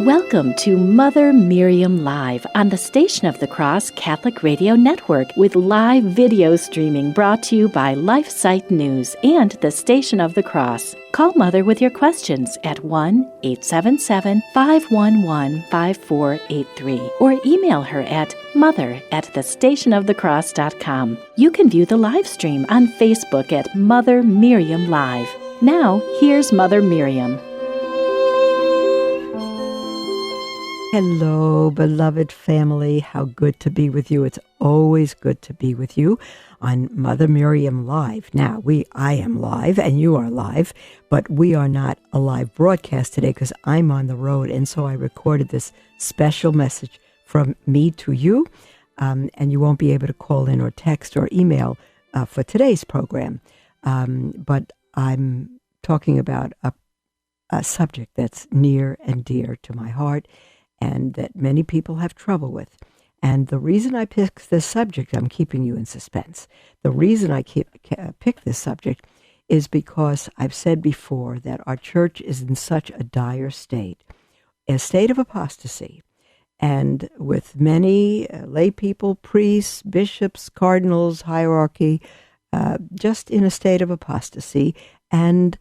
Welcome to Mother Miriam Live on the Station of the Cross Catholic Radio Network with live video streaming brought to you by LifeSite News and the Station of the Cross. Call Mother with your questions at 1-877-511-5483 or email her at mother@thestationofthecross.com. You can view the live stream on Facebook at Mother Miriam Live. Now, here's Mother Miriam. Hello, beloved family. How good to be with you. It's always good to be with you on Mother Miriam Live. Now, I am live and you are live, but we are not a live broadcast today because I'm on the road, and so I recorded this special message from me to you, and you won't be able to call in or text or email for today's program, but I'm talking about a subject that's near and dear to my heart, and that many people have trouble with. And the reason I picked this subject, I'm keeping you in suspense. The reason I picked this subject is because I've said before that our church is in such a dire state, a state of apostasy, and with many lay people, priests, bishops, cardinals, hierarchy, just in a state of apostasy and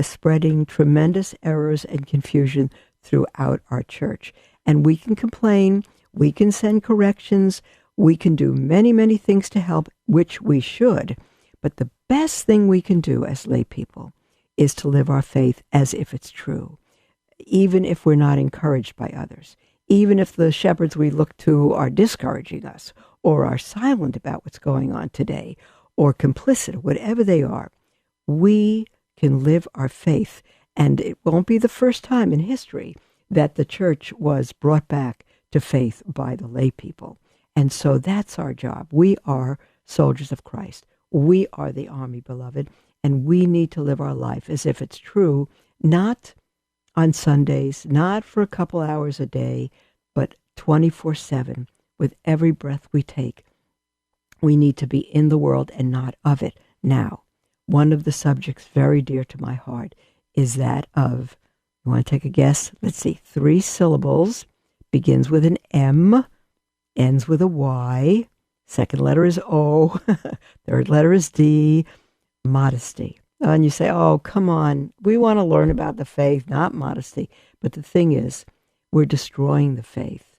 spreading tremendous errors and confusion throughout our church. And we can complain, we can send corrections, we can do many, many things to help, which we should. But the best thing we can do as lay people is to live our faith as if it's true, even if we're not encouraged by others, even if the shepherds we look to are discouraging us or are silent about what's going on today or complicit, whatever they are. We can live our faith, and it won't be the first time in history that the church was brought back to faith by the lay people. And so that's our job. We are soldiers of Christ. We are the army, beloved, and we need to live our life as if it's true, not on Sundays, not for a couple hours a day, but 24/7, with every breath we take. We need to be in the world and not of it. Now, one of the subjects very dear to my heart is that of, you want to take a guess? Let's see, 3 syllables, begins with an M, ends with a Y, second letter is O, third letter is D, modesty. And you say, oh, come on, we want to learn about the faith, not modesty. But the thing is, we're destroying the faith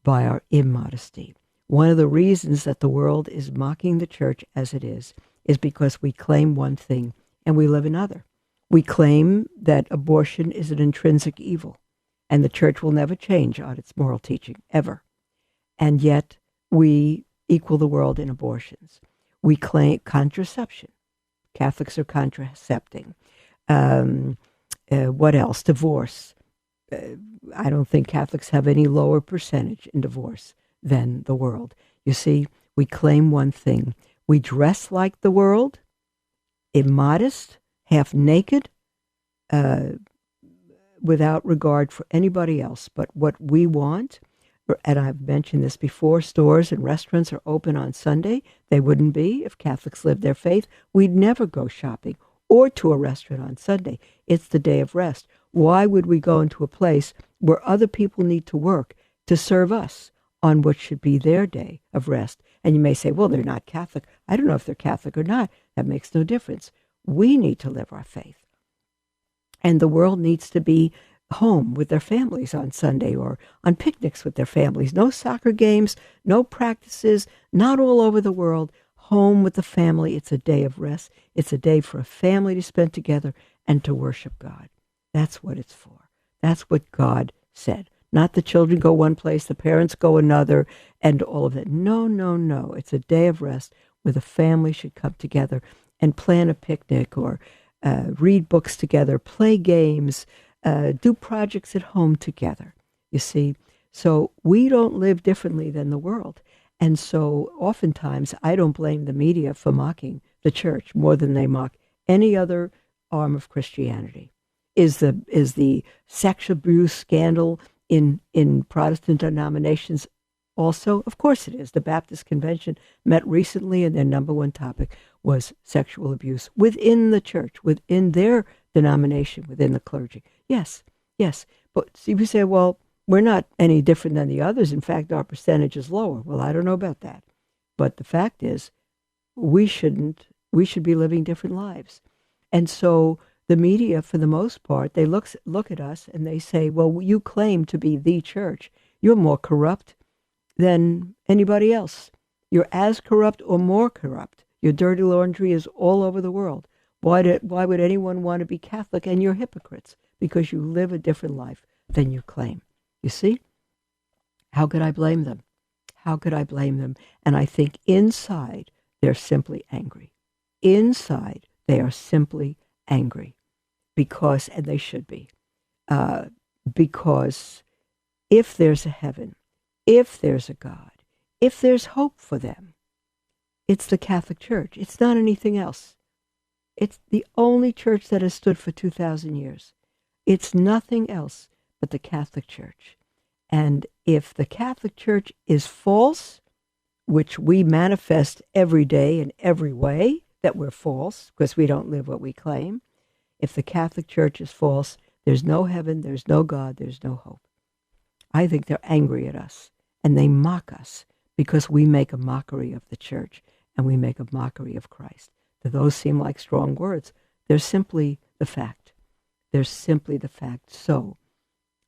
by our immodesty. One of the reasons that the world is mocking the church as it is because we claim one thing and we live another. We claim that abortion is an intrinsic evil, and the church will never change on its moral teaching, ever. And yet, we equal the world in abortions. We claim contraception. Catholics are contracepting. What else? Divorce. I don't think Catholics have any lower percentage in divorce than the world. You see, we claim one thing. We dress like the world, immodest, half naked, without regard for anybody else but what we want. And I've mentioned this before, stores and restaurants are open on Sunday. They wouldn't be if Catholics lived their faith. We'd never go shopping or to a restaurant on Sunday. It's the day of rest. Why would we go into a place where other people need to work to serve us on what should be their day of rest? And you may say, well, they're not Catholic. I don't know if they're Catholic or not. That makes no difference. We need to live our faith. And the world needs to be home with their families on Sunday or on picnics with their families. No soccer games, no practices, not all over the world. Home with the family. It's a day of rest. It's a day for a family to spend together and to worship God. That's what it's for. That's what God said. Not the children go one place, the parents go another, and all of that. No, no, no. It's a day of rest where the family should come together and plan a picnic or read books together, play games, do projects at home together, you see. So we don't live differently than the world. And so oftentimes I don't blame the media for mocking the church more than they mock any other arm of Christianity. Is the sex abuse scandal in Protestant denominations also? Of course it is. The Baptist Convention met recently, and their number one topic was sexual abuse within the church, within their denomination, within the clergy. Yes, Yes. But see, we say, well, we're not any different than the others. In fact, our percentage is lower. Well, I don't know about that. But the fact is, we shouldn't, we should be living different lives. And so the media, for the most part, they look at us and they say, well, you claim to be the church. You're more corrupt than anybody else. You're as corrupt or more corrupt. Your dirty laundry is all over the world. Why would anyone want to be Catholic? And you're hypocrites because you live a different life than you claim. You see? How could I blame them? How could I blame them? And I think inside, they're simply angry. Inside, they are simply angry because, and they should be, because if there's a heaven, if there's a God, if there's hope for them, it's the Catholic Church. It's not anything else. It's the only church that has stood for 2,000 years. It's nothing else but the Catholic Church. And if the Catholic Church is false, which we manifest every day in every way that we're false, because we don't live what we claim, if the Catholic Church is false, there's no heaven, there's no God, there's no hope. I think they're angry at us, and they mock us because we make a mockery of the church and we make a mockery of Christ. Do those seem like strong words? They're simply the fact. They're simply the fact. So,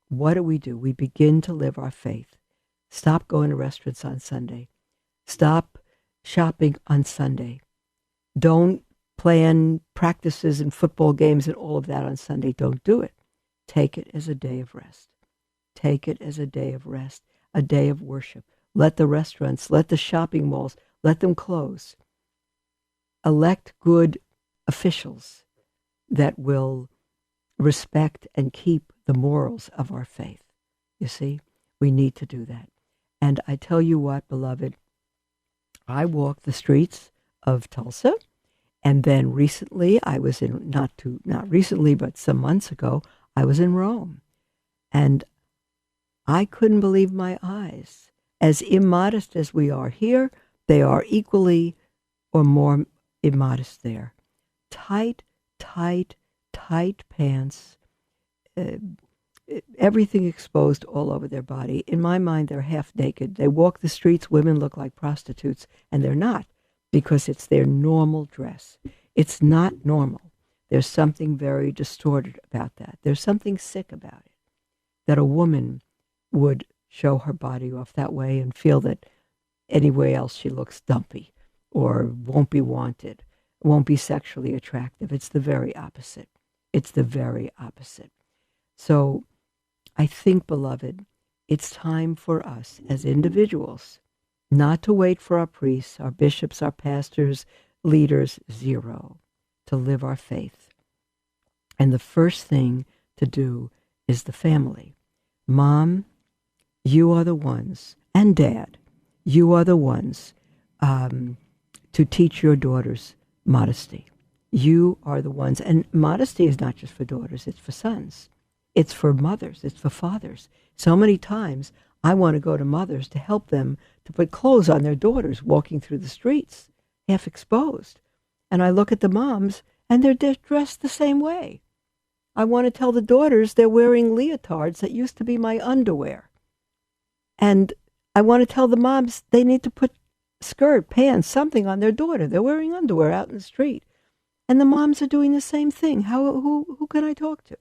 what do? We begin to live our faith. Stop going to restaurants on Sunday. Stop shopping on Sunday. Don't plan practices and football games and all of that on Sunday. Don't do it. Take it as a day of rest. Take it as a day of rest, a day of worship. Let the restaurants, let the shopping malls, let them close. Elect good officials that will respect and keep the morals of our faith. You see, we need to do that. And I tell you what, beloved, I walked the streets of Tulsa, and then recently I was in, not recently, but some months ago, I was in Rome. And I couldn't believe my eyes. As immodest as we are here, they are equally or more immodest there. Tight pants, everything exposed all over their body. In my mind, they're half naked. They walk the streets, women look like prostitutes, and they're not, because it's their normal dress. It's not normal. There's something very distorted about that. There's something sick about it, that a woman would show her body off that way and feel that anywhere else she looks dumpy or won't be wanted, won't be sexually attractive. It's the very opposite. It's the very opposite. So I think, beloved, it's time for us as individuals not to wait for our priests, our bishops, our pastors, leaders, zero, to live our faith. And the first thing to do is the family. Mom, you are the ones, and Dad, you are the ones to teach your daughters modesty. You are the ones, and modesty is not just for daughters, it's for sons. It's for mothers, it's for fathers. So many times I want to go to mothers to help them to put clothes on their daughters walking through the streets, half exposed. And I look at the moms, and they're dressed the same way. I want to tell the daughters they're wearing leotards that used to be my underwear. And I want to tell the moms they need to put skirt, pants, something on their daughter. They're wearing underwear out in the street. And the moms are doing the same thing. Who can I talk to?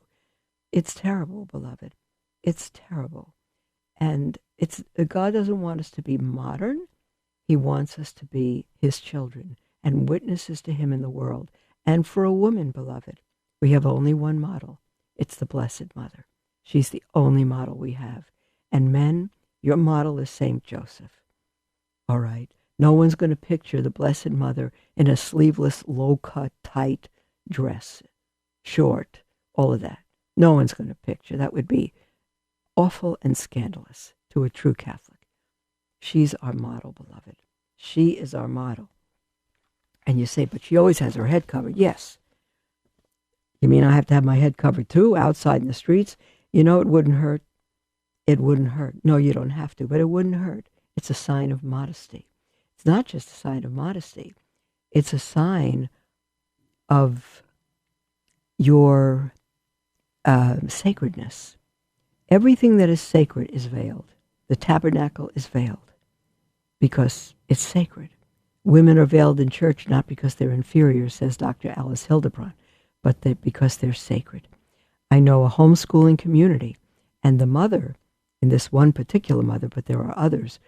It's terrible, beloved. It's terrible. And God doesn't want us to be modern. He wants us to be his children and witnesses to him in the world. And for a woman, beloved, we have only one model. It's the Blessed Mother. She's the only model we have. And men, your model is Saint Joseph. All right? No one's going to picture the Blessed Mother in a sleeveless, low-cut, tight dress, short, all of that. No one's going to picture. That would be awful and scandalous to a true Catholic. She's our model, beloved. She is our model. And you say, but she always has her head covered. Yes. You mean I have to have my head covered too, outside in the streets? You know, it wouldn't hurt. It wouldn't hurt. No, you don't have to, but it wouldn't hurt. It's a sign of modesty. It's not just a sign of modesty. It's a sign of your sacredness. Everything that is sacred is veiled. The tabernacle is veiled because it's sacred. Women are veiled in church not because they're inferior, says Dr. Alice Hildebrand, but because they're sacred. I know a homeschooling community, and the mother, in this one particular mother, but there are others,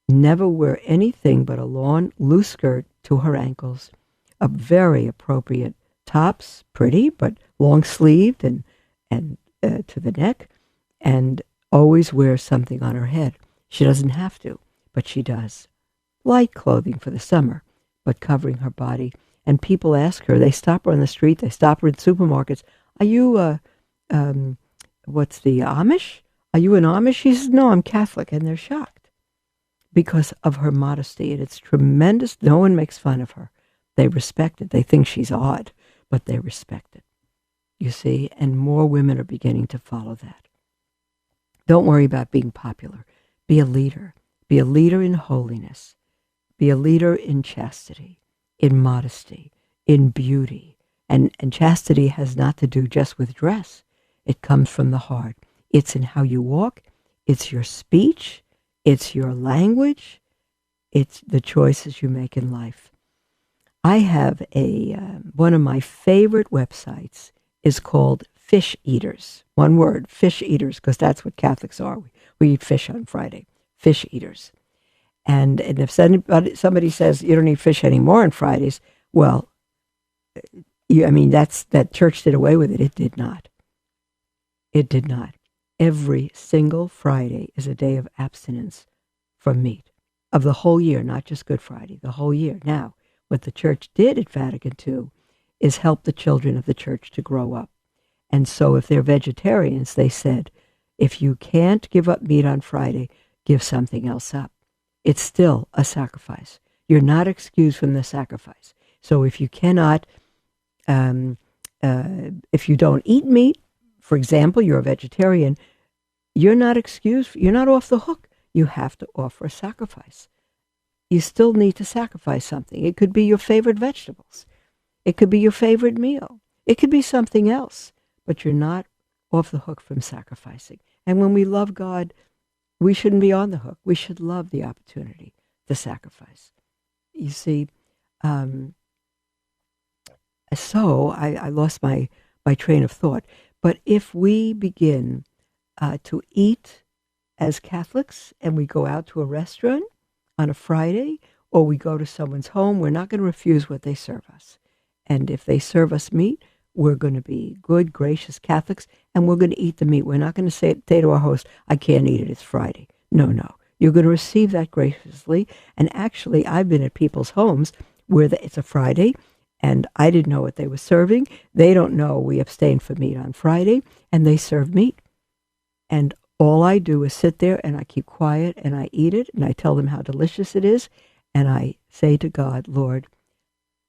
never wear anything but a long, loose skirt to her ankles, a very appropriate tops, pretty, but long-sleeved and to the neck, and always wears something on her head. She doesn't have to, but she does. Light clothing for the summer, but covering her body. And people ask her, they stop her on the street, they stop her in supermarkets, are you, what's the Amish? Are you an Amish? She says, no, I'm Catholic. And they're shocked because of her modesty. And it's tremendous. No one makes fun of her. They respect it. They think she's odd, but they respect it. You see, and more women are beginning to follow that. Don't worry about being popular. Be a leader. Be a leader in holiness. Be a leader in chastity, in modesty, in beauty. And chastity has not to do just with dress. It comes from the heart. It's in how you walk. It's your speech. It's your language. It's the choices you make in life. I have one of my favorite websites is called Fish Eaters. One word, Fish Eaters, because that's what Catholics are. We eat fish on Friday. Fish Eaters. And if somebody says you don't eat fish anymore on Fridays, well, that church did away with it. It did not. It did not. Every single Friday is a day of abstinence from meat of the whole year, not just Good Friday, the whole year. Now, what the church did at Vatican II is help the children of the church to grow up. And so if they're vegetarians, they said, if you can't give up meat on Friday, give something else up. It's still a sacrifice. You're not excused from the sacrifice. So if you cannot, if you don't eat meat, for example, you're a vegetarian, you're not excused, you're not off the hook. You have to offer a sacrifice. You still need to sacrifice something. It could be your favorite vegetables. It could be your favorite meal. It could be something else, but you're not off the hook from sacrificing. And when we love God, we shouldn't be on the hook. We should love the opportunity to sacrifice. You see, so I lost my train of thought. But if we begin to eat as Catholics and we go out to a restaurant on a Friday or we go to someone's home, we're not going to refuse what they serve us. And if they serve us meat, we're going to be good, gracious Catholics, and we're going to eat the meat. We're not going to say to our host, I can't eat it, it's Friday. No. You're going to receive that graciously. And actually, I've been at people's homes where it's a Friday, and I didn't know what they were serving. They don't know we abstain from meat on Friday, and they serve meat. And all I do is sit there, and I keep quiet, and I eat it, and I tell them how delicious it is, and I say to God, Lord,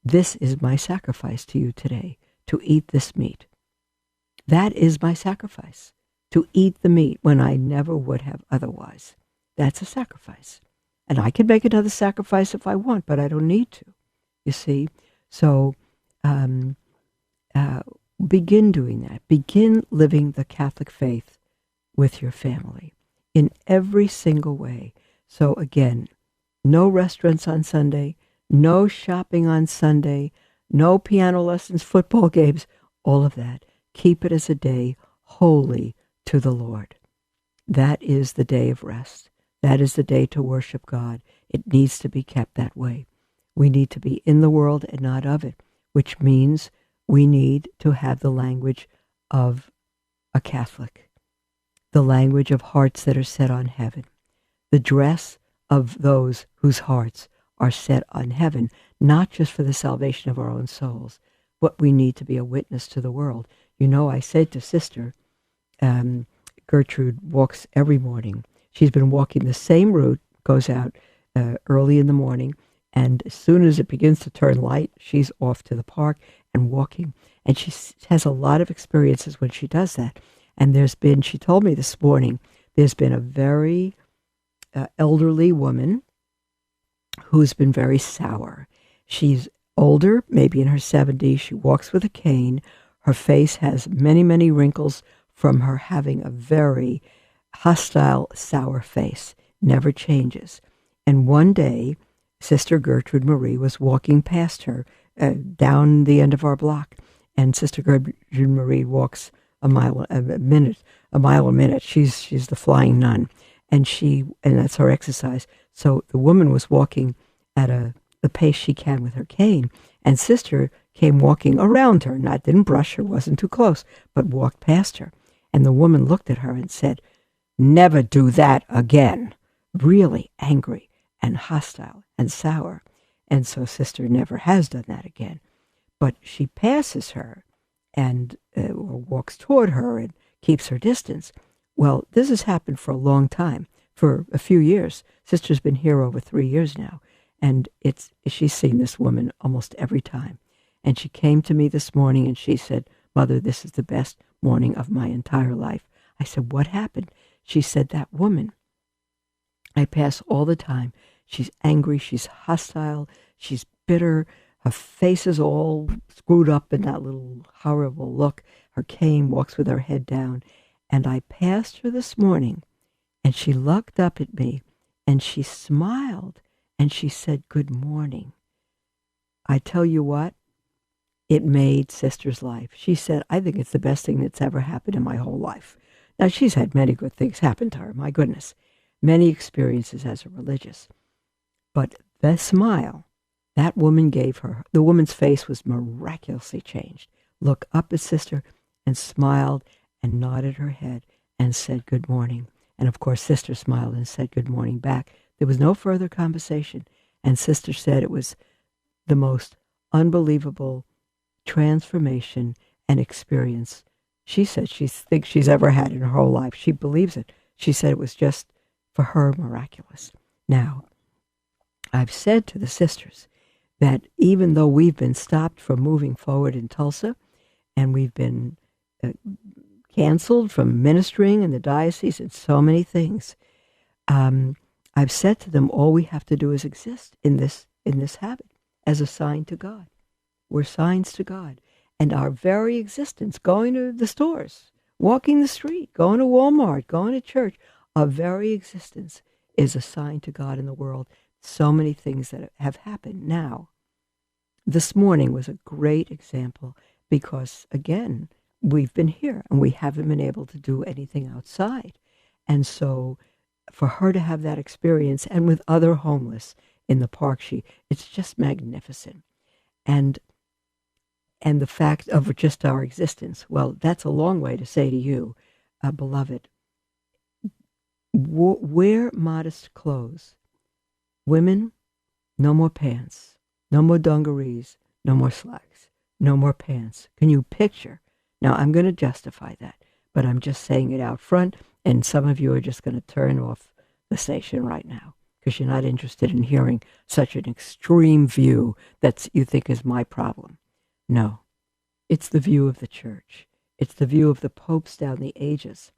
this is my sacrifice to you today, to eat this meat. That is my sacrifice, to eat the meat when I never would have otherwise. That's a sacrifice. And I can make another sacrifice if I want, but I don't need to, you see. So begin doing that. Begin living the Catholic faith with your family in every single way. So again, no restaurants on Sunday, no shopping on Sunday, no piano lessons, football games, all of that. Keep it as a day holy to the Lord. That is the day of rest. That is the day to worship God. It needs to be kept that way. We need to be in the world and not of it, which means we need to have the language of a Catholic, the language of hearts that are set on heaven, the dress of those whose hearts are set on heaven, not just for the salvation of our own souls, but we need to be a witness to the world. You know, I said to Sister, Gertrude walks every morning. She's been walking the same route, goes out early in the morning, and as soon as it begins to turn light, she's off to the park and walking. And she has a lot of experiences when she does that. And she told me this morning, there's been a very elderly woman who's been very sour. She's older, maybe in her 70s. She walks with a cane. Her face has many, many wrinkles from her having a very hostile, sour face. Never changes. And one day, Sister Gertrude Marie was walking past her down the end of our block, and Sister Gertrude Marie walks a mile a minute. She's the flying nun, and that's her exercise. So the woman was walking at the pace she can with her cane, and Sister came walking around her, didn't brush her, wasn't too close, but walked past her. And the woman looked at her and said, "Never do that again." Really angry and hostile and sour. And so Sister never has done that again. But she passes her and or walks toward her and keeps her distance. Well, this has happened for a long time, for a few years. Sister's been here over 3 years now, and she's seen this woman almost every time. And she came to me this morning and she said, "Mother, this is the best morning of my entire life." I said, "What happened?" She said, "That woman I pass all the time. She's angry, she's hostile, she's bitter, her face is all screwed up in that little horrible look. Her cane, walks with her head down. And I passed her this morning, and she looked up at me, and she smiled, and she said, 'Good morning.' I tell you what, it made Sister's life. She said, 'I think it's the best thing that's ever happened in my whole life.' Now, she's had many good things happen to her, my goodness. Many experiences as a religious. But the smile that woman gave her, the woman's face was miraculously changed. Looked up at Sister and smiled and nodded her head and said, 'Good morning.' And of course, Sister smiled and said, 'Good morning' back. There was no further conversation. And Sister said it was the most unbelievable transformation and experience she said she thinks she's ever had in her whole life. She believes it. She said it was just, for her, miraculous. Now, I've said to the sisters that even though we've been stopped from moving forward in Tulsa, and we've been canceled from ministering in the diocese and so many things, I've said to them, all we have to do is exist in this habit as a sign to God. We're signs to God. And our very existence, going to the stores, walking the street, going to Walmart, going to church, our very existence is a sign to God in the world. So many things that have happened now. This morning was a great example because, again, we've been here and we haven't been able to do anything outside. And so for her to have that experience, and with other homeless in the park, it's just magnificent. And the fact of just our existence, well, that's a long way to say to you, beloved, wear modest clothes. Women, no more pants, no more dungarees, no more slacks, no more pants. Can you picture? Now, I'm going to justify that, but I'm just saying it out front, and some of you are just going to turn off the station right now because you're not interested in hearing such an extreme view that you think is my problem. No, it's the view of the church. It's the view of the popes down the ages.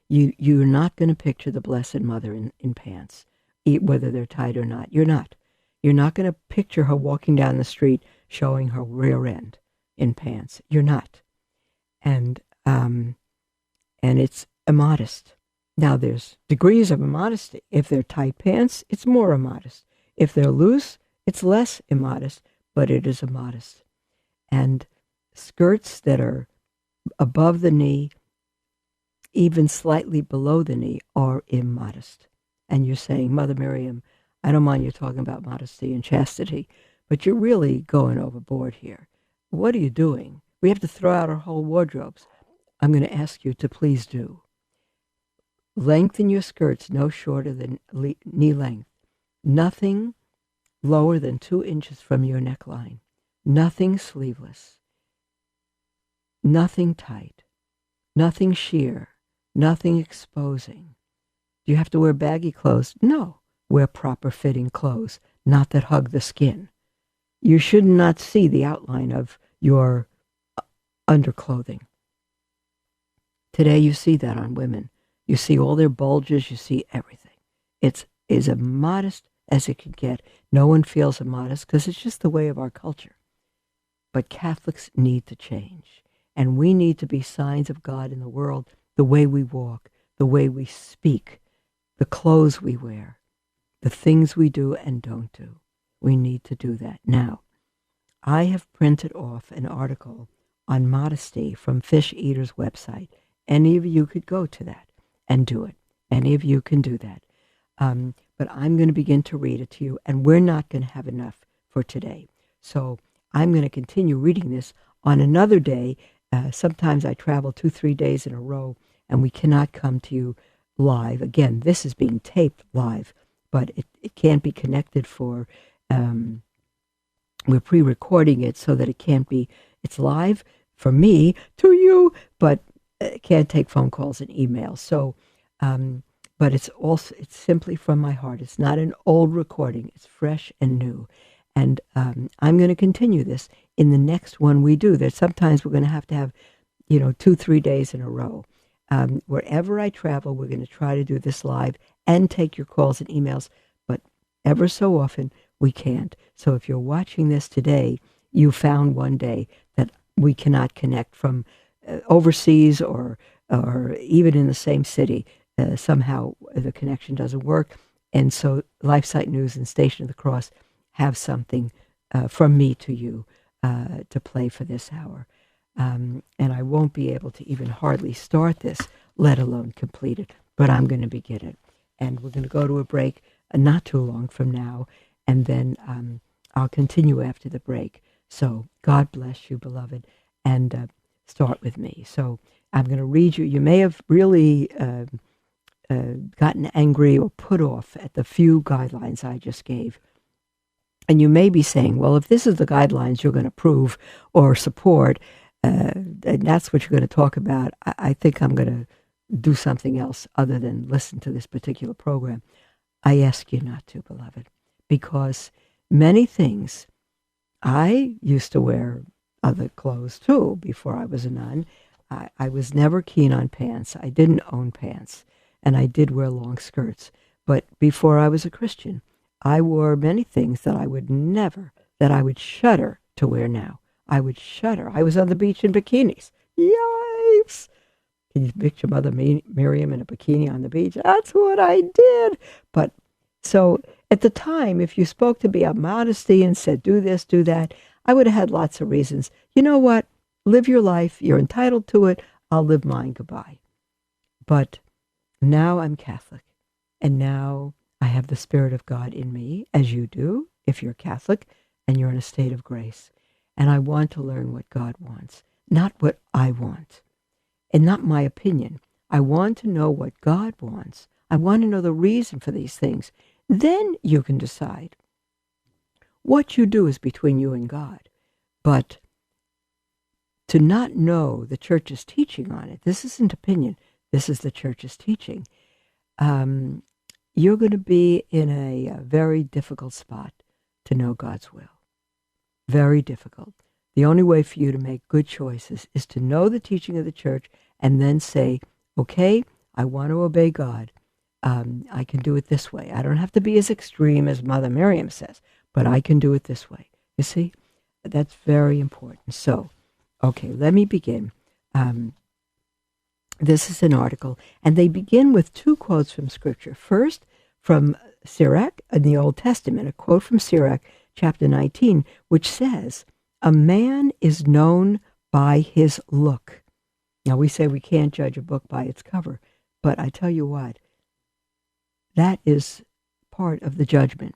You're not going to picture the Blessed Mother in pants, whether they're tight or not. You're not. You're not going to picture her walking down the street showing her rear end in pants. You're not. And it's immodest. Now, there's degrees of immodesty. If they're tight pants, it's more immodest. If they're loose, it's less immodest, but it is immodest. And skirts that are above the knee, even slightly below the knee, are immodest. And you're saying, Mother Miriam, I don't mind you talking about modesty and chastity, but you're really going overboard here. What are you doing? We have to throw out our whole wardrobes. I'm going to ask you to please do. Lengthen your skirts no shorter than knee length. Nothing lower than 2 inches from your neckline. Nothing sleeveless. Nothing tight. Nothing sheer. Nothing exposing. Do you have to wear baggy clothes? No. Wear proper fitting clothes, not that hug the skin. You should not see the outline of your underclothing. Today you see that on women. You see all their bulges, you see everything. It's as immodest as it can get. No one feels immodest because it's just the way of our culture. But Catholics need to change. And we need to be signs of God in the world, the way we walk, the way we speak, the clothes we wear, the things we do and don't do. We need to do that. Now, I have printed off an article on modesty from Fish Eater's website. Any of you could go to that and do it. Any of you can do that. But I'm going to begin to read it to you, and we're not going to have enough for today. So I'm going to continue reading this on another day. Sometimes I travel 2-3 days in a row, and we cannot come to you live. Again, this is being taped live, but it can't be connected for, we're pre-recording it so that it can't be, it's live for me to you, but it can't take phone calls and emails. So, but it's simply from my heart. It's not an old recording. It's fresh and new. And I'm going to continue this in the next one we do. There's sometimes we're going to have 2-3 days in a row. Wherever I travel, we're going to try to do this live and take your calls and emails. But ever so often, we can't. So if you're watching this today, you found one day that we cannot connect from overseas or even in the same city. Somehow the connection doesn't work. And so LifeSite News and Station of the Cross have something from me to you to play for this hour. And I won't be able to even hardly start this, let alone complete it. But I'm going to begin it. And we're going to go to a break not too long from now. And then I'll continue after the break. So God bless you, beloved. And start with me. So I'm going to read you. You may have really gotten angry or put off at the few guidelines I just gave. And you may be saying, well, if this is the guidelines you're going to approve or support, and that's what you're going to talk about, I think I'm going to do something else other than listen to this particular program. I ask you not to, beloved, because many things, I used to wear other clothes too before I was a nun. I was never keen on pants. I didn't own pants, and I did wear long skirts. But before I was a Christian, I wore many things that I would shudder to wear now. I would shudder. I was on the beach in bikinis. Yikes! Can you picture Mother Miriam in a bikini on the beach? That's what I did. But so at the time, if you spoke to me on modesty and said, do this, do that, I would have had lots of reasons. You know what? Live your life. You're entitled to it. I'll live mine. Goodbye. But now I'm Catholic. And now I have the Spirit of God in me, as you do, if you're Catholic and you're in a state of grace. And I want to learn what God wants, not what I want, and not my opinion. I want to know what God wants. I want to know the reason for these things. Then you can decide. What you do is between you and God. But to not know the church's teaching on it, this isn't opinion, this is the church's teaching, you're going to be in a very difficult spot to know God's will. Very difficult. The only way for you to make good choices is to know the teaching of the church and then say, okay, I want to obey God. I can do it this way. I don't have to be as extreme as Mother Miriam says, but I can do it this way. You see, that's very important. So, okay, let me begin. This is an article, and they begin with two quotes from Scripture. First, from Sirach in the Old Testament, a quote from Sirach, chapter 19, which says, a man is known by his look. Now, we say we can't judge a book by its cover, but I tell you what, that is part of the judgment.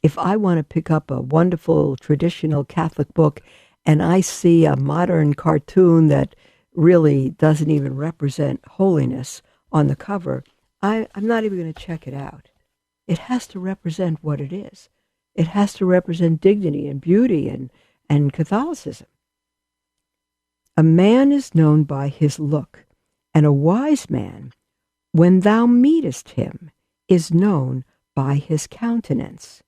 If I want to pick up a wonderful traditional Catholic book and I see a modern cartoon that really doesn't even represent holiness on the cover, I'm not even going to check it out. It has to represent what it is. It has to represent dignity and beauty and Catholicism. A man is known by his look, and a wise man, when thou meetest him, is known by his countenance.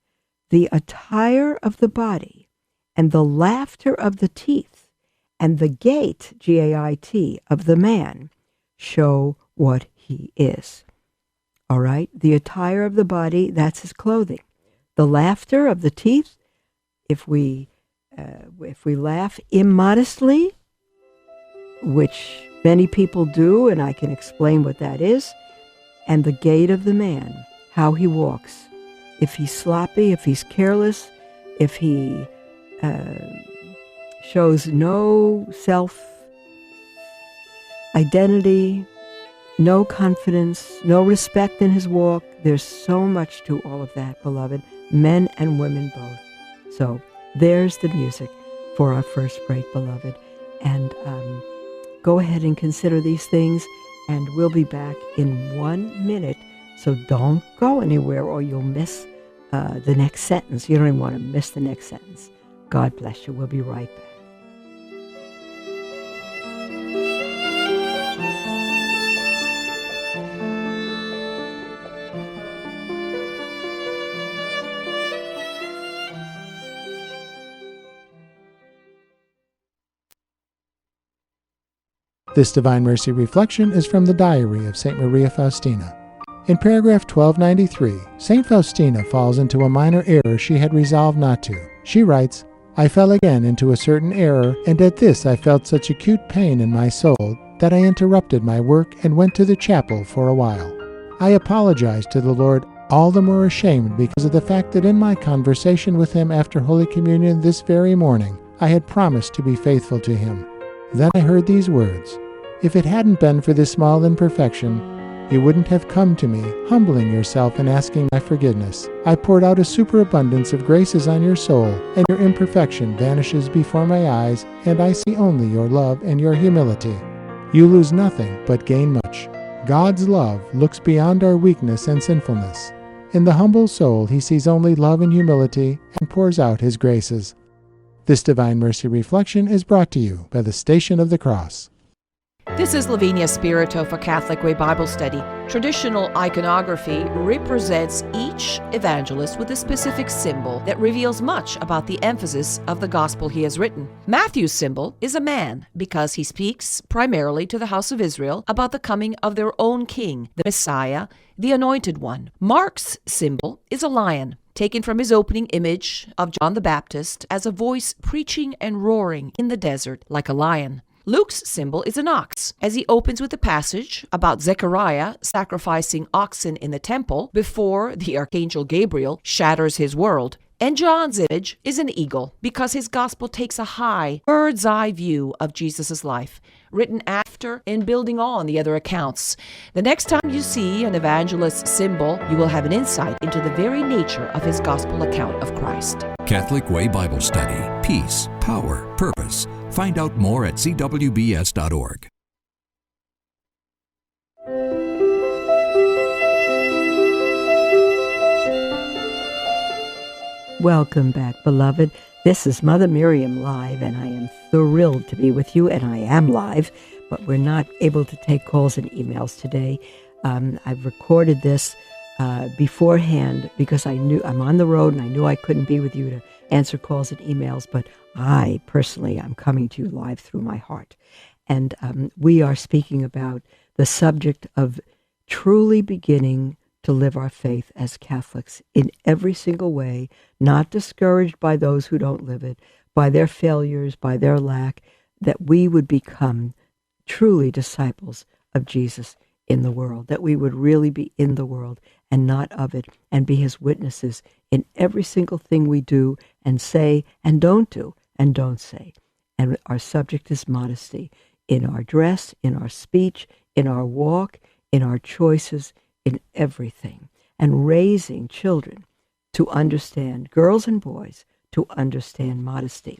The attire of the body, and the laughter of the teeth, and the gait, G-A-I-T, of the man, show what he is. All right? The attire of the body, that's his clothing. The laughter of the teeth, if we laugh immodestly, which many people do, and I can explain what that is, and the gait of the man, how he walks. If he's sloppy, if he's careless, if he shows no self-identity, no confidence, no respect in his walk. There's so much to all of that, beloved, men and women both. So there's the music for our first break, beloved. And go ahead and consider these things, and we'll be back in 1 minute. So don't go anywhere or you'll miss the next sentence. You don't even want to miss the next sentence. God bless you. We'll be right back. This Divine Mercy Reflection is from the Diary of St. Maria Faustina. In paragraph 1293, St. Faustina falls into a minor error she had resolved not to. She writes, "I fell again into a certain error, and at this I felt such acute pain in my soul that I interrupted my work and went to the chapel for a while. I apologized to the Lord, all the more ashamed because of the fact that in my conversation with Him after Holy Communion this very morning, I had promised to be faithful to Him. Then I heard these words, 'If it hadn't been for this small imperfection, you wouldn't have come to me, humbling yourself and asking my forgiveness. I poured out a superabundance of graces on your soul, and your imperfection vanishes before my eyes, and I see only your love and your humility. You lose nothing, but gain much. God's love looks beyond our weakness and sinfulness. In the humble soul he sees only love and humility, and pours out his graces.'" This Divine Mercy Reflection is brought to you by the Station of the Cross. This is Lavinia Spirito for Catholic Way Bible Study. Traditional iconography represents each evangelist with a specific symbol that reveals much about the emphasis of the gospel he has written. Matthew's symbol is a man because he speaks primarily to the house of Israel about the coming of their own king, the Messiah, the Anointed One. Mark's symbol is a lion, taken from his opening image of John the Baptist as a voice preaching and roaring in the desert like a lion. Luke's symbol is an ox, as he opens with a passage about Zechariah sacrificing oxen in the temple before the archangel Gabriel shatters his world. And John's image is an eagle, because his gospel takes a high, bird's-eye view of Jesus' life, written after and building on the other accounts. The next time you see an evangelist's symbol, you will have an insight into the very nature of his gospel account of Christ. Catholic Way Bible Study. Peace, power, purpose. Find out more at cwbs.org. Welcome back, beloved. This is Mother Miriam live, and I am thrilled to be with you, and I am live, but we're not able to take calls and emails today. I've recorded this beforehand because I knew I'm on the road, and I knew I couldn't be with you to answer calls and emails, but I personally am coming to you live through my heart. And we are speaking about the subject of truly beginning to live our faith as Catholics in every single way, not discouraged by those who don't live it, by their failures, by their lack, that we would become truly disciples of Jesus in the world, that we would really be in the world and not of it, and be his witnesses in every single thing we do and say and don't do and don't say. And our subject is modesty in our dress, in our speech, in our walk, in our choices, in everything, and raising children to understand, girls and boys, to understand modesty.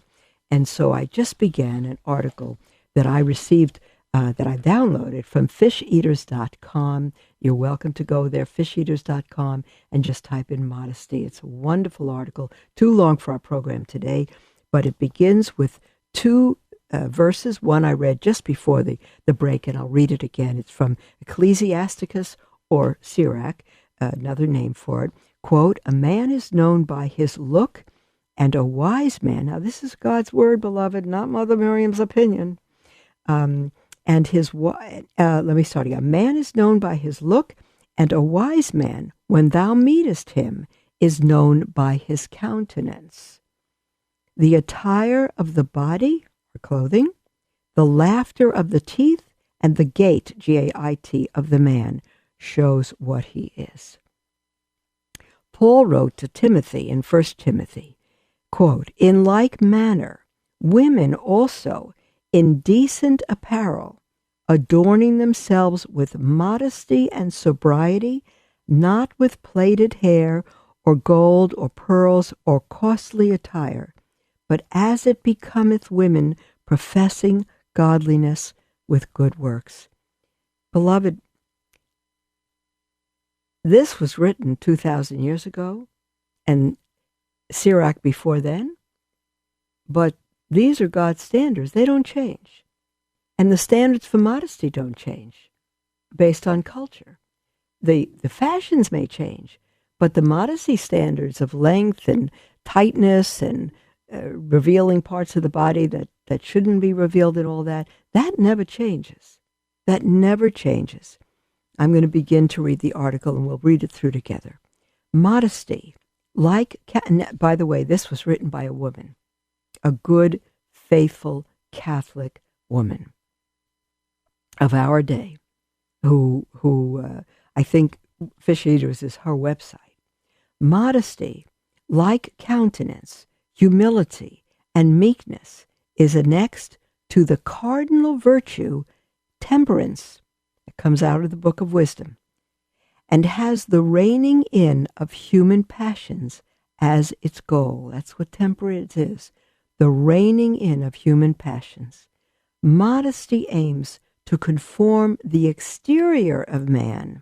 And so I just began an article that I received, that I downloaded from fisheaters.com. You're welcome to go there, fisheaters.com, and just type in modesty. It's a wonderful article, too long for our program today, but it begins with two verses. One I read just before the break, and I'll read it again. It's from Ecclesiasticus, or Sirach, another name for it. Quote, "A man is known by his look, and a wise man," now this is God's word, beloved, not Mother Miriam's opinion, let me start again. "A man is known by his look, and a wise man, when thou meetest him, is known by his countenance. The attire of the body, or clothing, The laughter of the teeth and the gait, G-A-I-T, of the man shows what he is. Paul wrote to Timothy in 1 Timothy, quote, "In like manner, women also, in decent apparel, adorning themselves with modesty and sobriety, not with plaited hair or gold or pearls or costly attire, but as it becometh women professing godliness with good works." Beloved, this was written 2,000 years ago, and Sirach before then, but these are God's standards. They don't change. And the standards for modesty don't change based on culture. The fashions may change, but the modesty standards of length and tightness and revealing parts of the body that shouldn't be revealed and all that, that never changes. That never changes. I'm going to begin to read the article and we'll read it through together. Modesty, by the way, this was written by a woman, a good, faithful Catholic woman of our day, who I think Fish Eaters is her website. Modesty, like countenance, humility, and meekness, is annexed to the cardinal virtue, temperance. It comes out of the Book of Wisdom, and has the reining in of human passions as its goal. That's what temperance is, the reining in of human passions. Modesty aims to conform the exterior of man,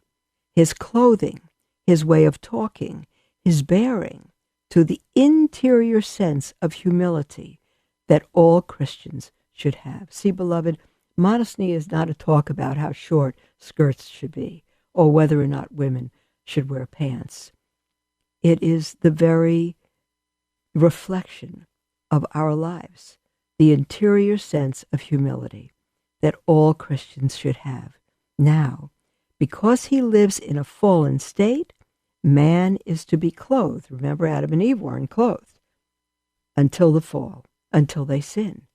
his clothing, his way of talking, his bearing, to the interior sense of humility that all Christians should have. See, beloved, modesty is not a talk about how short skirts should be or whether or not women should wear pants. It is the very reflection of our lives, the interior sense of humility that all Christians should have. Now, because he lives in a fallen state, man is to be clothed. Remember, Adam and Eve weren't clothed until the fall, until they sin.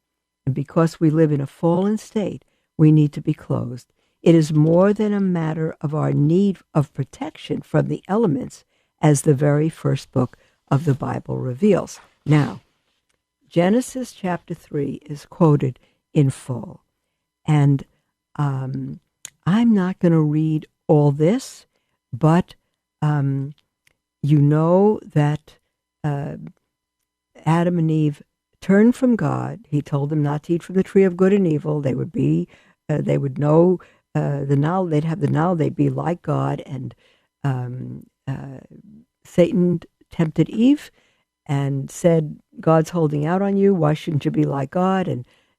And because we live in a fallen state, we need to be clothed. It is more than a matter of our need of protection from the elements, as the very first book of the Bible reveals. Now, Genesis chapter 3 is quoted in full. And I'm not going to read all this, but you know that Adam and Eve turned from God. He told them not to eat from the tree of good and evil. They would be, they would know the knowledge. They'd have the knowledge. They'd be like God. And Satan tempted Eve and said, "God's holding out on you. Why shouldn't you be like God?"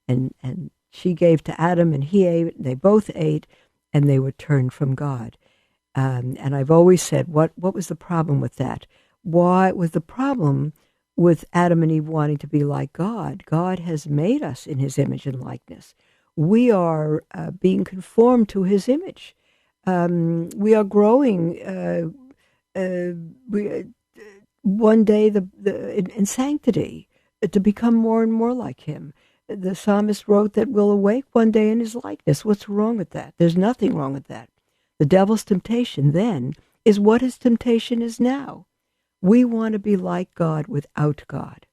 And she gave to Adam, and he ate. And they both ate, and they were turned from God. And I've always said, what was the problem with that? Why was the problem with Adam and Eve wanting to be like God? God has made us in his image and likeness. We are being conformed to his image. We are growing one day in sanctity to become more and more like him. The psalmist wrote that we'll awake one day in his likeness. What's wrong with that? There's nothing wrong with that. The devil's temptation then is what his temptation is now. We want to be like God without God.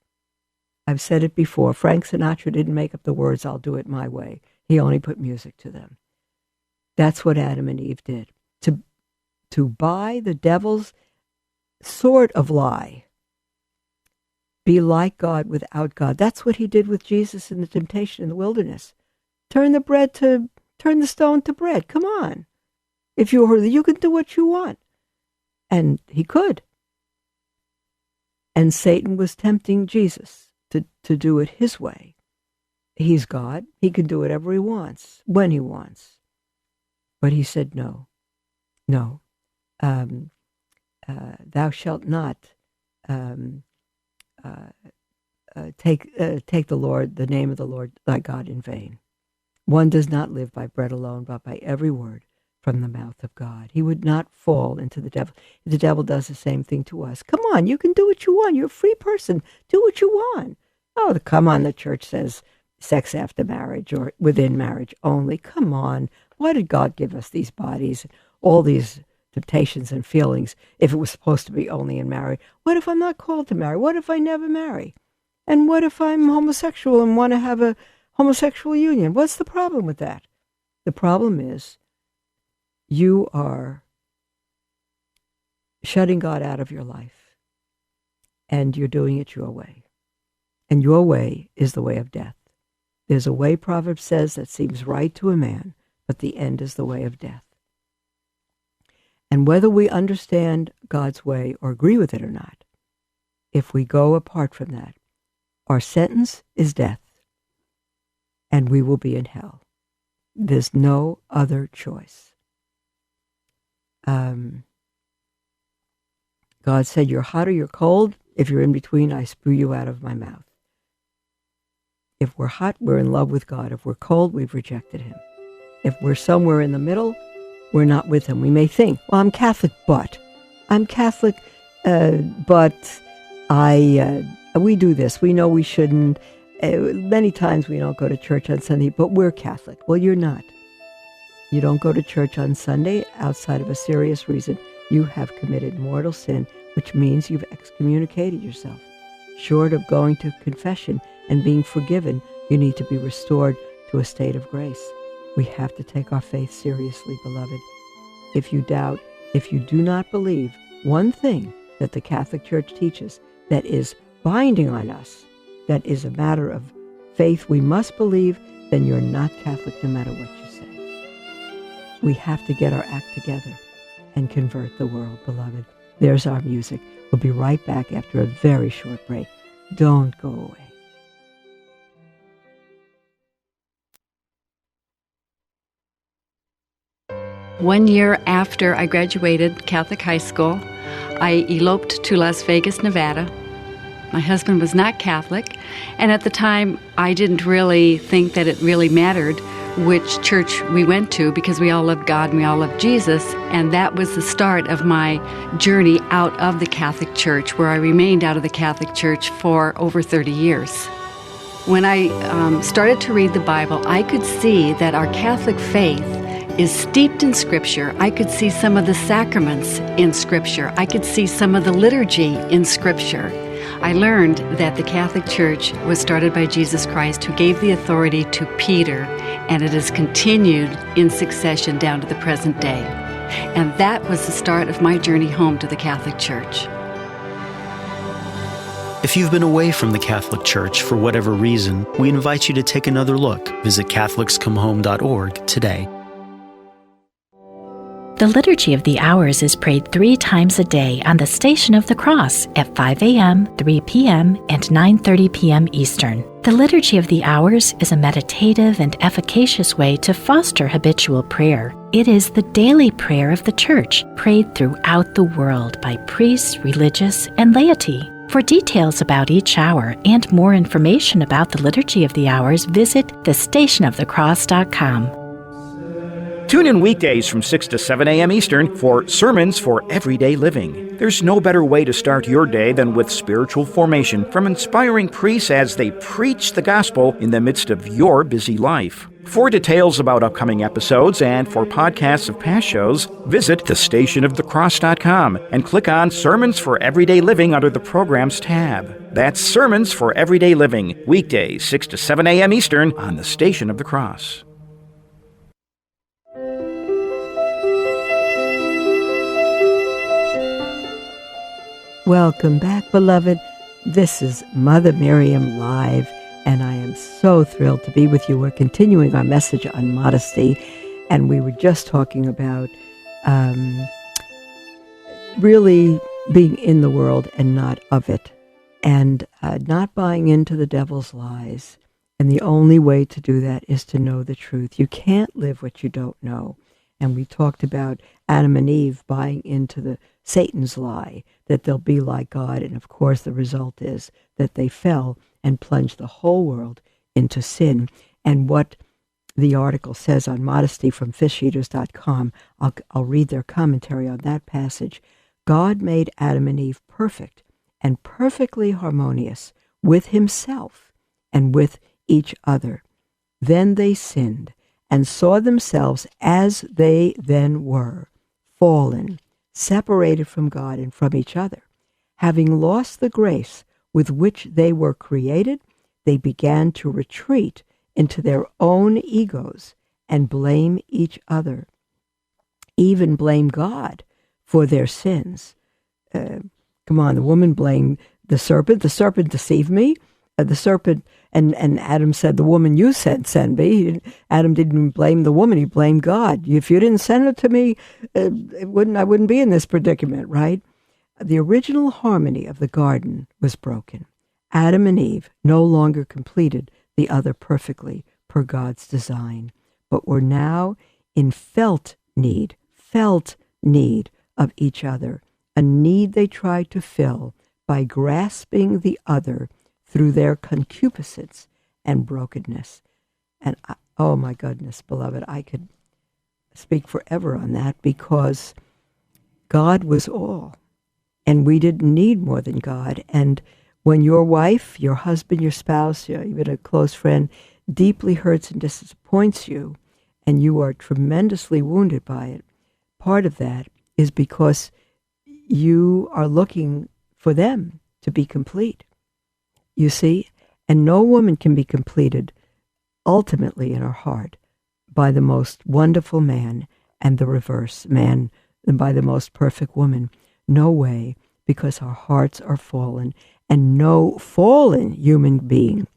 I've said it before. Frank Sinatra didn't make up the words, "I'll do it my way." He only put music to them. That's what Adam and Eve did. To buy the devil's sort of lie, be like God without God. That's what he did with Jesus in the temptation in the wilderness. Turn the stone to bread. Come on. If you can do what you want. And he could. And Satan was tempting Jesus to do it his way. He's God. He can do whatever he wants, when he wants. But he said, no. Thou shalt not take the name of the Lord thy God in vain. One does not live by bread alone, but by every word from the mouth of God. He would not fall into the devil. The devil does the same thing to us. Come on, you can do what you want. You're a free person. Do what you want. Oh, come on, the church says sex after marriage or within marriage only. Come on. Why did God give us these bodies, all these temptations and feelings, if it was supposed to be only in marriage? What if I'm not called to marry? What if I never marry? And what if I'm homosexual and want to have a homosexual union? What's the problem with that? The problem is you are shutting God out of your life, and you're doing it your way. And your way is the way of death. There's a way, Proverbs says, that seems right to a man, but the end is the way of death. And whether we understand God's way or agree with it or not, if we go apart from that, our sentence is death, and we will be in hell. There's no other choice. God said, you're hot or you're cold. If you're in between, I spew you out of my mouth. If we're hot, we're in love with God. If we're cold, we've rejected him. If we're somewhere in the middle, we're not with him. We may think, well, I'm Catholic, but we do this. We know we shouldn't. Many times we don't go to church on Sunday, but we're Catholic. Well, you're not. You don't go to church on Sunday outside of a serious reason. You have committed mortal sin, which means you've excommunicated yourself. Short of going to confession and being forgiven, you need to be restored to a state of grace. We have to take our faith seriously, beloved. If you doubt, if you do not believe one thing that the Catholic Church teaches that is binding on us, that is a matter of faith we must believe, then you're not Catholic no matter what you say. We have to get our act together and convert the world, beloved. There's our music. We'll be right back after a very short break. Don't go away. One year after I graduated Catholic high school, I eloped to Las Vegas, Nevada. My husband was not Catholic, and at the time I didn't really think that it really mattered which church we went to because we all loved God and we all loved Jesus, and that was the start of my journey out of the Catholic Church, where I remained out of the Catholic Church for over 30 years. When I started to read the Bible, I could see that our Catholic faith is steeped in Scripture. I could see some of the sacraments in Scripture. I could see some of the liturgy in Scripture. I learned that the Catholic Church was started by Jesus Christ, who gave the authority to Peter, and it has continued in succession down to the present day. And that was the start of my journey home to the Catholic Church. If you've been away from the Catholic Church for whatever reason, we invite you to take another look. Visit CatholicsComeHome.org today. The Liturgy of the Hours is prayed 3 times a day on the Station of the Cross at 5 a.m., 3 p.m., and 9:30 p.m. Eastern. The Liturgy of the Hours is a meditative and efficacious way to foster habitual prayer. It is the daily prayer of the Church, prayed throughout the world by priests, religious, and laity. For details about each hour and more information about the Liturgy of the Hours, visit thestationofthecross.com. Tune in weekdays from 6 to 7 a.m. Eastern for Sermons for Everyday Living. There's no better way to start your day than with spiritual formation from inspiring priests as they preach the gospel in the midst of your busy life. For details about upcoming episodes and for podcasts of past shows, visit thestationofthecross.com and click on Sermons for Everyday Living under the Programs tab. That's Sermons for Everyday Living, weekdays 6 to 7 a.m. Eastern on the Station of the Cross. Welcome back, beloved. This is Mother Miriam Live, and I am so thrilled to be with you. We're continuing our message on modesty, and we were just talking about really being in the world and not of it, and not buying into the devil's lies. And the only way to do that is to know the truth. You can't live what you don't know. And we talked about Adam and Eve buying into Satan's lie that they'll be like God. And of course, the result is that they fell and plunged the whole world into sin. And what the article says on modesty from fisheaters.com, I'll read their commentary on that passage. God made Adam and Eve perfect and perfectly harmonious with himself and with each other. Then they sinned and saw themselves as they then were, fallen, separated from God and from each other. Having lost the grace with which they were created, they began to retreat into their own egos and blame each other, even blame God for their sins. Come on, the woman blamed the serpent. The serpent deceived me. The serpent, and Adam said, the woman you sent me. Adam didn't blame the woman, he blamed God. If you didn't send it to me, I wouldn't be in this predicament, right? The original harmony of the garden was broken. Adam and Eve no longer completed the other perfectly per God's design, but were now in felt need of each other, a need they tried to fill by grasping the other through their concupiscence and brokenness. And oh my goodness, beloved, I could speak forever on that, because God was all, and we didn't need more than God. And when your wife, your husband, your spouse, even a close friend, deeply hurts and disappoints you, and you are tremendously wounded by it, part of that is because you are looking for them to be complete. You see, and no woman can be completed ultimately in her heart by the most wonderful man, and the reverse, man by the most perfect woman. No way, because our hearts are fallen, and no fallen human being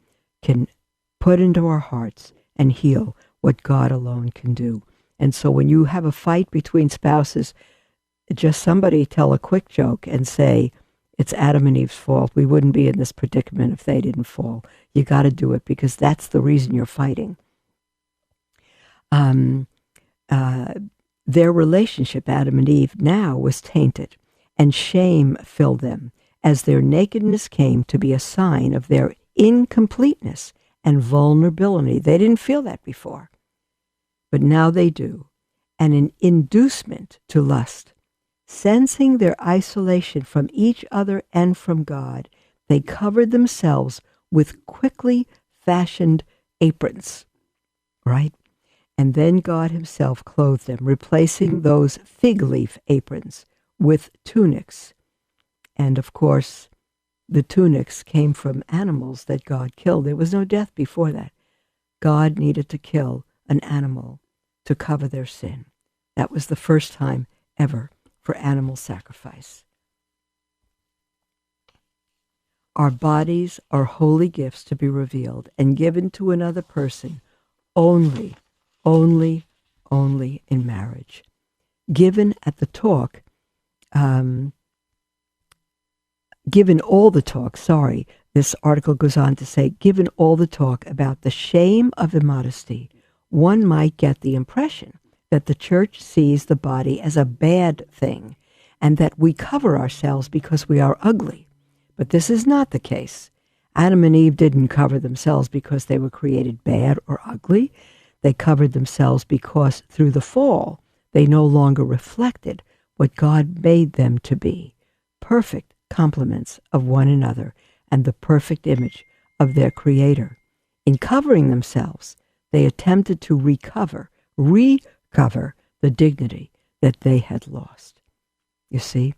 can put into our hearts and heal what God alone can do. And so when you have a fight between spouses, just somebody tell a quick joke and say, it's Adam and Eve's fault. We wouldn't be in this predicament if they didn't fall. You got to do it, because that's the reason you're fighting. Their relationship, Adam and Eve, now was tainted, and shame filled them as their nakedness came to be a sign of their incompleteness and vulnerability. They didn't feel that before, but now they do, and an inducement to lust. Sensing their isolation from each other and from God, they covered themselves with quickly fashioned aprons, right? And then God himself clothed them, replacing those fig leaf aprons with tunics. And of course, the tunics came from animals that God killed. There was no death before that. God needed to kill an animal to cover their sin. That was the first time ever for animal sacrifice. Our bodies are holy gifts to be revealed and given to another person only in marriage. Given at the talk, given all the talk, this article goes on to say, given all the talk about the shame of immodesty, one might get the impression that the church sees the body as a bad thing, and that we cover ourselves because we are ugly. But this is not the case. Adam and Eve didn't cover themselves because they were created bad or ugly. They covered themselves because through the fall, they no longer reflected what God made them to be, perfect complements of one another and the perfect image of their Creator. In covering themselves, they attempted to recover the dignity that they had lost. You see,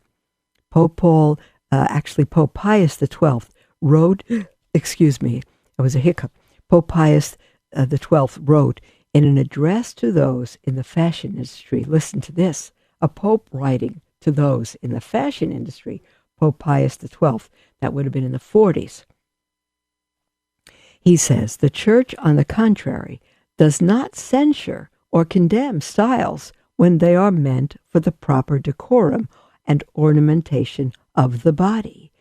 Pope Pius XII wrote, Pope Pius XII wrote in an address to those in the fashion industry, listen to this, a pope writing to those in the fashion industry, Pope Pius XII, that would have been in the 40s. He says, the church, on the contrary, does not censure or condemn styles when they are meant for the proper decorum and ornamentation of the body.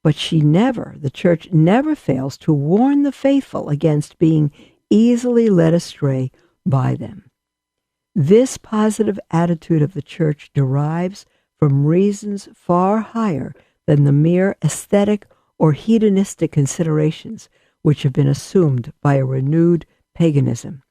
But the church never fails to warn the faithful against being easily led astray by them. This positive attitude of the church derives from reasons far higher than the mere aesthetic or hedonistic considerations which have been assumed by a renewed paganism.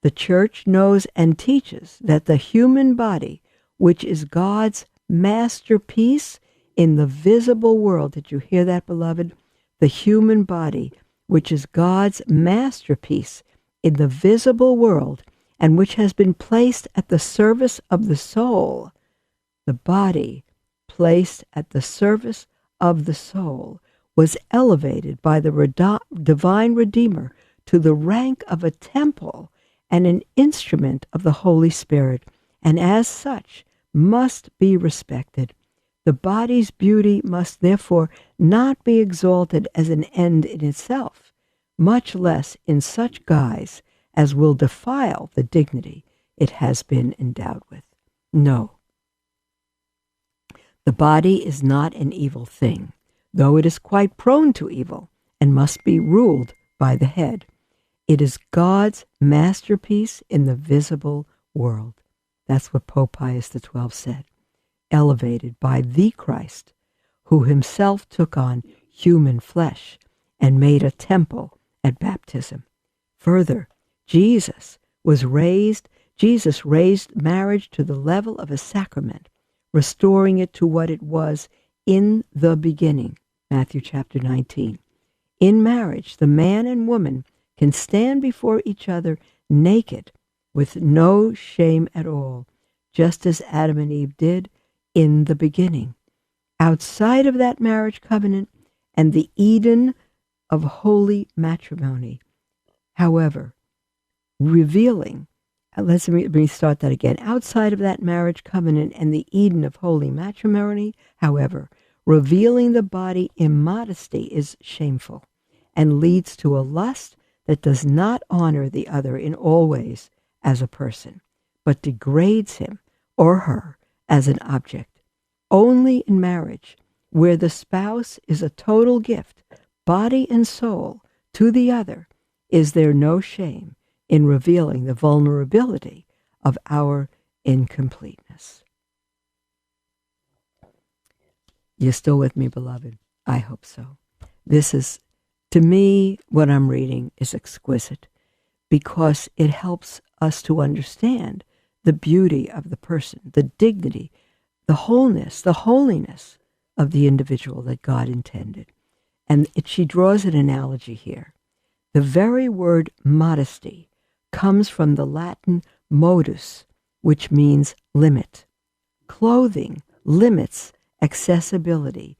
The church knows and teaches that the human body, which is God's masterpiece in the visible world, did you hear that, beloved? The human body, which is God's masterpiece in the visible world and which has been placed at the service of the soul. The body, placed at the service of the soul, was elevated by the divine Redeemer to the rank of a temple and an instrument of the Holy Spirit, and as such must be respected. The body's beauty must therefore not be exalted as an end in itself, much less in such guise as will defile the dignity it has been endowed with. No. The body is not an evil thing, though it is quite prone to evil and must be ruled by the head. It is God's masterpiece in the visible world. That's what Pope Pius XII said. Elevated by the Christ, who himself took on human flesh and made a temple at baptism. Further, Jesus raised marriage to the level of a sacrament, restoring it to what it was in the beginning. Matthew chapter 19. In marriage, the man and woman can stand before each other naked, with no shame at all, just as Adam and Eve did in the beginning. Outside of that marriage covenant and the Eden of holy matrimony, however, revealing, let me start that again. Outside of that marriage covenant and the Eden of holy matrimony, however, revealing the body immodesty is shameful and leads to a lust that does not honor the other in all ways as a person, but degrades him or her as an object. Only in marriage, where the spouse is a total gift, body and soul, to the other, is there no shame in revealing the vulnerability of our incompleteness. You're still with me, beloved? I hope so. This is, to me, what I'm reading is exquisite because it helps us to understand the beauty of the person, the dignity, the wholeness, the holiness of the individual that God intended. And she draws an analogy here. The very word modesty comes from the Latin modus, which means limit. Clothing limits accessibility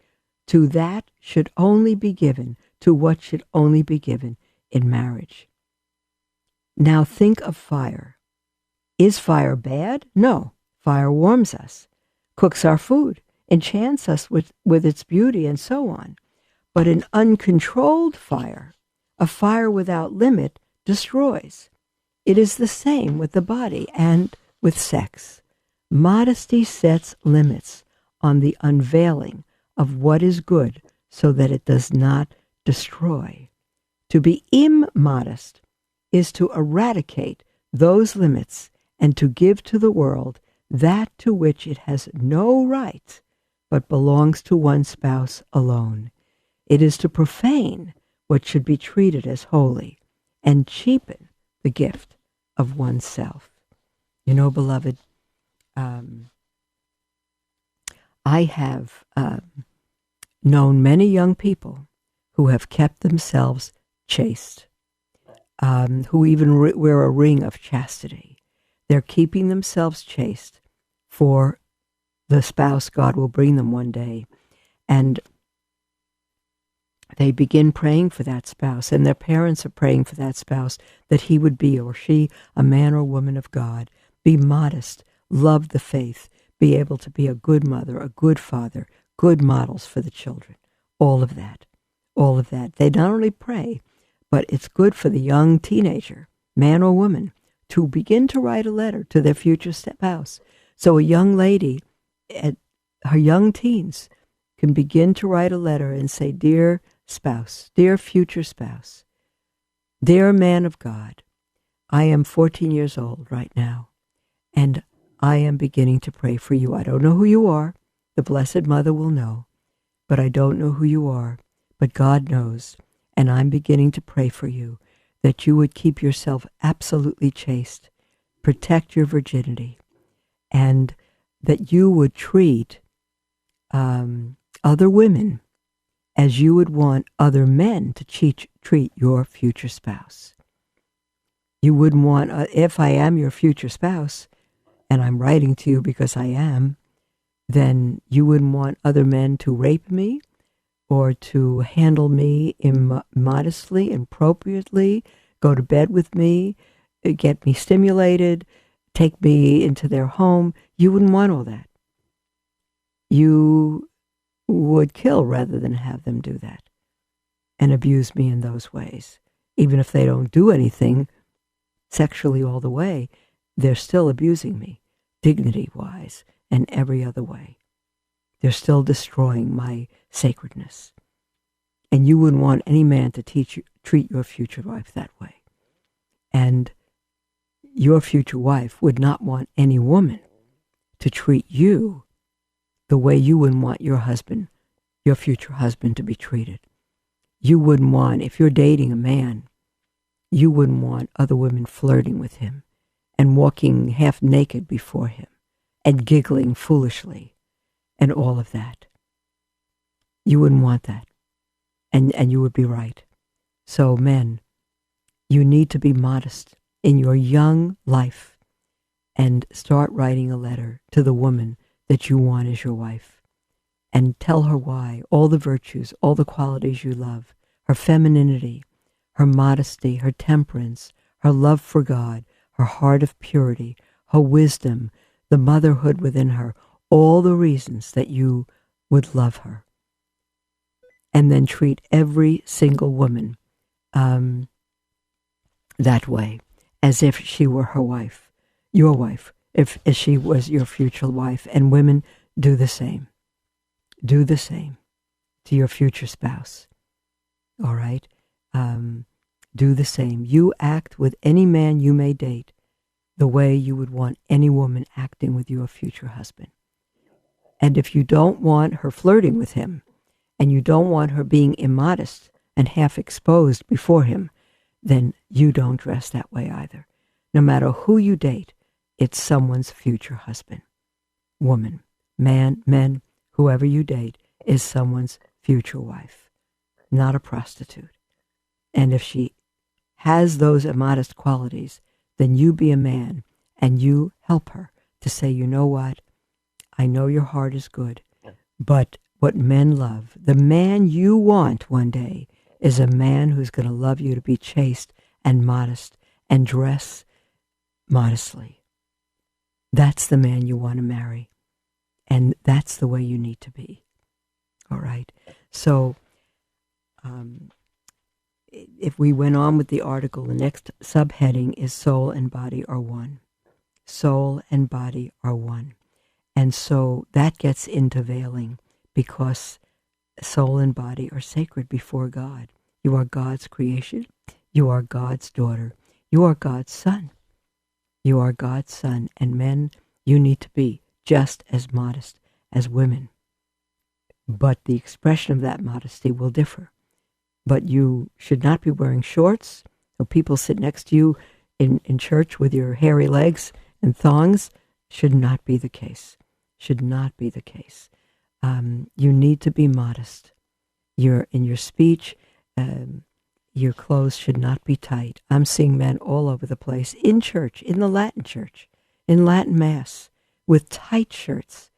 to that should only be given, to what should only be given in marriage. Now think of fire. Is fire bad? No. Fire warms us, cooks our food, enchants us with its beauty, and so on. But an uncontrolled fire, a fire without limit, destroys. It is the same with the body and with sex. Modesty sets limits on the unveiling of what is good so that it does not destroy. To be immodest is to eradicate those limits and to give to the world that to which it has no right but belongs to one spouse alone. It is to profane what should be treated as holy and cheapen the gift of oneself. You know, beloved, I have known many young people who have kept themselves chaste, who even wear a ring of chastity. They're keeping themselves chaste for the spouse God will bring them one day. And they begin praying for that spouse, and their parents are praying for that spouse, that he would be, or she, a man or woman of God, be modest, love the faith, be able to be a good mother, a good father, good models for the children. All of that. All of that. They not only pray, but it's good for the young teenager, man or woman, to begin to write a letter to their future spouse. So a young lady at her young teens can begin to write a letter and say, "Dear spouse, dear future spouse, dear man of God, I am 14 years old right now, and I am beginning to pray for you. I don't know who you are. The Blessed Mother will know, but I don't know who you are, but God knows, and I'm beginning to pray for you, that you would keep yourself absolutely chaste, protect your virginity, and that you would treat other women as you would want other men to treat your future spouse. You wouldn't want, if I am your future spouse, and I'm writing to you because I am, then you wouldn't want other men to rape me or to handle me immodestly, inappropriately, go to bed with me, get me stimulated, take me into their home. You wouldn't want all that. You would kill rather than have them do that and abuse me in those ways. Even if they don't do anything sexually all the way, they're still abusing me, dignity-wise and every other way. They're still destroying my sacredness. And you wouldn't want any man to treat your future wife that way. And your future wife would not want any woman to treat you the way you wouldn't want your husband, your future husband, to be treated. You wouldn't want, if you're dating a man, you wouldn't want other women flirting with him and walking half naked before him and giggling foolishly and all of that. You wouldn't want that. And you would be right. So men, you need to be modest in your young life and start writing a letter to the woman that you want as your wife, and tell her why, all the virtues, all the qualities you love, her femininity, her modesty, her temperance, her love for God, her heart of purity, her wisdom, the motherhood within her, all the reasons that you would love her. And then treat every single woman that way, as if she were her wife, your wife, if she was your future wife. And women, do the same. Do the same to your future spouse. All right? Do the same. You act with any man you may date the way you would want any woman acting with your future husband. And if you don't want her flirting with him, and you don't want her being immodest and half exposed before him, then you don't dress that way either. No matter who you date, it's someone's future husband. Woman, man, men, whoever you date is someone's future wife, not a prostitute. And if she has those immodest qualities, then you be a man and you help her to say, you know what, I know your heart is good, but what men love, the man you want one day is a man who's going to love you to be chaste and modest and dress modestly. That's the man you want to marry. And that's the way you need to be. All right. So if we went on with the article, the next subheading is soul and body are one. Soul and body are one. And so that gets into veiling, because soul and body are sacred before God. You are God's creation. You are God's daughter. You are God's son. You are God's son. And men, you need to be just as modest as women. But the expression of that modesty will differ. But you should not be wearing shorts, so people sit next to you in church with your hairy legs and thongs. Should not be the case. Should not be the case. You need to be modest. In your speech, your clothes should not be tight. I'm seeing men all over the place, in church, in the Latin church, in Latin Mass, with tight shirts,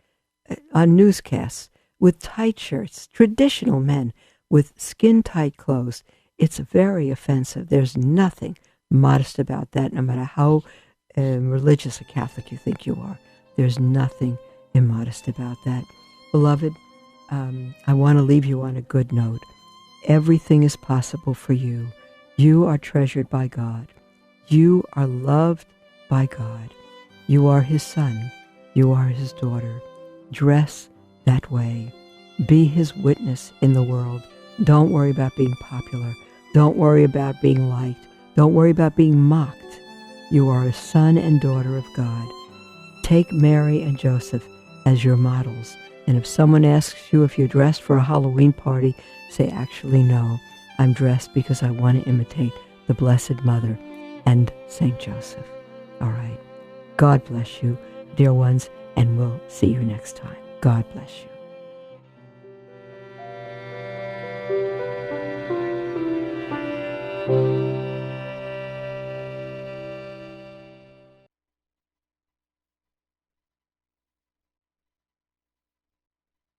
on newscasts, with tight shirts, traditional men with skin-tight clothes. It's very offensive. There's nothing modest about that, no matter how religious a Catholic you think you are. There's nothing immodest about that. Beloved, I want to leave you on a good note. Everything is possible for you. You are treasured by God. You are loved by God. You are his son. You are his daughter. Dress that way. Be his witness in the world. Don't worry about being popular. Don't worry about being liked. Don't worry about being mocked. You are a son and daughter of God. Take Mary and Joseph as your models. And if someone asks you if you're dressed for a Halloween party, say, actually, no, I'm dressed because I want to imitate the Blessed Mother and Saint Joseph. All right. God bless you, dear ones, and we'll see you next time. God bless you.